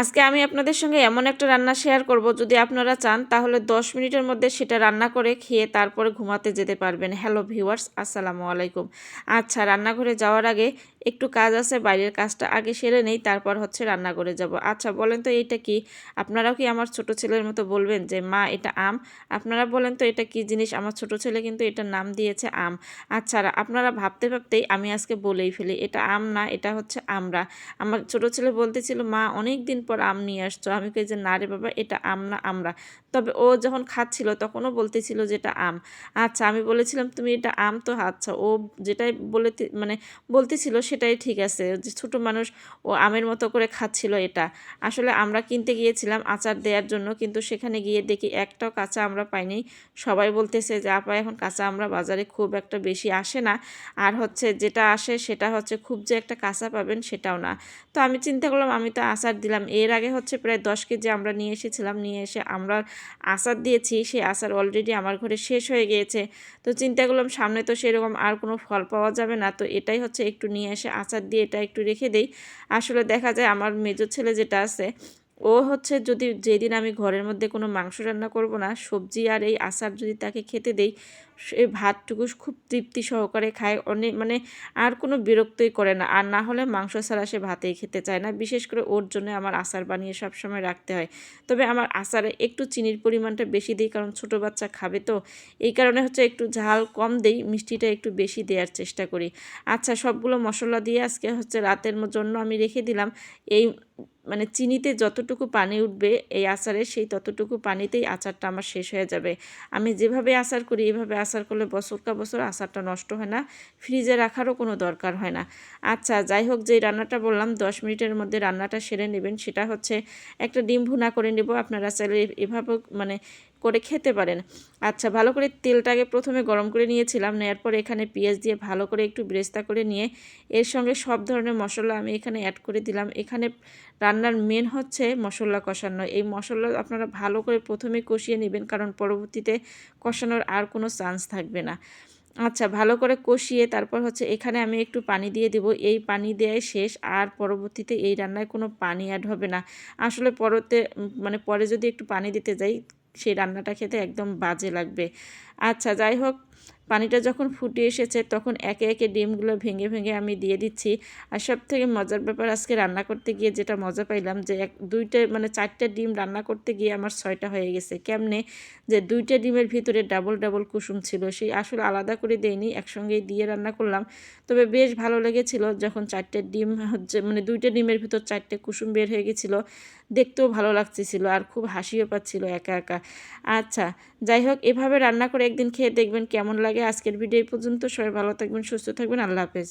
আজকে আমি আপনাদের সঙ্গে এমন একটা রান্না শেয়ার করব, যদি আপনারা চান তাহলে 10 মিনিটের মধ্যে সেটা রান্না করে খেয়ে তারপরে ঘুমাতে যেতে পারবেন। হ্যালো ভিউয়ার্স, আসসালামু আলাইকুম। আচ্ছা, রান্নাঘরে যাওয়ার আগে একটু কাজ আছে, বাইরের কাজটা আগে সেরে নেই, তারপর হচ্ছে রান্নাঘরে যাব। আচ্ছা বলেন তো এটা কি? আপনারাও কি আমার ছোট ছেলের মতো বলবেন যে মা এটা আম? আপনারা বলেন তো এটা কি জিনিস? আমার ছোট ছেলে কিন্তু এটার নাম দিয়েছে আম। আচ্ছা, আপনারা ভাবতে ভাবতেই আমি আজকে বলেই ফেলি, এটা আম না, এটা হচ্ছে আমরা। আমার ছোট ছেলে বলতেছিল, মা অনেক দিন পর আম নিয়ে আসছো। আমি কই যে না রে বাবা, এটা আম না, আমরা। তবে ও যখন খাচ্ছিল তখনও বলতেছিল যে এটা আম। আচ্ছা, আমি বলেছিলাম তুমি এটা আম তো? আচ্ছা, ও যেটাই মানে বলতেছিল সেটাই ঠিক আছে, যে ছোট মানুষ, ও আমের মতো করে খাচ্ছিল এটা। আসলে আমরা কিনতে গিয়েছিলাম আচার দেওয়ার জন্য, কিন্তু সেখানে গিয়ে দেখি একটাও কাঁচা আমরা পাইনি। সবাই বলতেছে যে আপা এখন কাঁচা আমরা বাজারে খুব একটা বেশি আসে না, আর হচ্ছে যেটা আসে সেটা হচ্ছে খুব যে একটা কাঁচা পাবেন সেটাও না। তো আমি চিন্তা করলাম আমি তো আচার দিলাম, এর আগে হচ্ছে প্রায় 10 কেজি আমরা নিয়ে এসেছিলাম, নিয়ে এসে আমরা আচার দিয়েছি, সেই আচার অলরেডি আমার ঘরে শেষ হয়ে গিয়েছে। তো চিন্তা করলাম সামনে তো সেরকম আর কোনো ফল পাওয়া যাবে না, তো এটাই হচ্ছে একটু নিয়ে এসে আচার দিয়ে এটা একটু রেখে দেই। আসলে দেখা যায় আমার মেজো ছেলে যেটা আছে, ও হচ্ছে যদি যেদিন আমি ঘরের মধ্যে কোনো মাংস রান্না করব না, সবজি আর এই আচার যদি তাকে খেতে দেই, সে ভাতটুকু খুব তৃপ্তি সহকারে খায়, অনেক মানে আর কোনো বিরক্তই করে না। আর না হলে মাংস ছাড়া সে ভাতেই খেতে চায় না। বিশেষ করে ওর জন্য আমার আচার বানিয়ে সবসময় রাখতে হয়। তবে আমার আচারে একটু চিনির পরিমাণটা বেশি দিই, কারণ ছোটো বাচ্চা খাবে তো, এই কারণে হচ্ছে একটু ঝাল কম দেই, মিষ্টিটা একটু বেশি দেওয়ার চেষ্টা করি। আচ্ছা, সবগুলো মশলা দিয়ে আজকে হচ্ছে রাতের জন্য আমি রেখে দিলাম। এই মানে চিনিতে যতটুকু পানি উঠবে এই আচারে, সেই ততটুকু পানিতেই আচারটা আমার শেষ হয়ে যাবে। আমি যেভাবে আচার করি এভাবে আচার করলে বছরকা বছর আচারটা নষ্ট হয় না, ফ্রিজে রাখারও কোনো দরকার হয় না। আচ্ছা যাই হোক, যে রান্নাটা বললাম 10 মিনিটের মধ্যে রান্নাটা সেরে নেবেন, সেটা হচ্ছে একটা ডিম ভুনা করে নেব। আপনারা চাইলে এভাবেও মানে করে খেতে পারেন। আচ্ছা, ভালো করে তেলটাকে প্রথমে গরম করে নিয়েছিলাম, নেওয়ার পর এখানে পেঁয়াজ দিয়ে ভালো করে একটু বেরেস্তা করে নিয়ে এর সঙ্গে সব ধরনের মশলা আমি এখানে অ্যাড করে দিলাম। এখানে রান্নার মেন হচ্ছে মশলা কষানো। এই মশলা আপনারা ভালো করে প্রথমে কষিয়ে নেবেন, কারণ পরবর্তীতে কষানোর আর কোনো চান্স থাকবে না। আচ্ছা, ভালো করে কষিয়ে তারপর হচ্ছে এখানে আমি একটু পানি দিয়ে দেব। এই পানি দেওয়াই শেষ, আর পরবর্তীতে এই রান্নায় কোনো পানি অ্যাড হবে না। আসলে মানে পরে যদি একটু পানি দিতে যাই, সেই রান্নাটা খেতে একদম বাজে লাগবে। আচ্ছা যাই হোক, পানিটা যখন ফুটে এসেছে তখন একে একে ডিমগুলো ভেঙে ভেঙে আমি দিয়ে দিচ্ছি। আর সবথেকে মজার ব্যাপার, আজকে রান্না করতে গিয়ে যেটা মজা পাইলাম, যে দুইটা মানে 4টা ডিম রান্না করতে গিয়ে আমার 6টা হয়ে গেছে। কেমনে? যে 2টা ডিমের ভিতরে ডাবল ডাবল কুসুম ছিল, সেই আসলে আলাদা করে দেইনি, একসঙ্গেই দিয়ে রান্না করলাম। তবে বেশ ভালো লেগেছিল যখন 4টে ডিম হচ্ছে মানে 2টা ডিমের ভিতর 4টে কুসুম বের হয়ে গেছিলো, দেখতেও ভালো লাগতেছিল আর খুব হাসিও পাচ্ছিল একা একা। আচ্ছা যাই হোক, এভাবে রান্না করে একদিন খেয়ে দেখবেন কেমন লাগে। আজকের ভিডিও এই পর্যন্ত, সবাই ভালো থাকবেন, সুস্থ থাকবেন, আল্লাহ হাফেজ।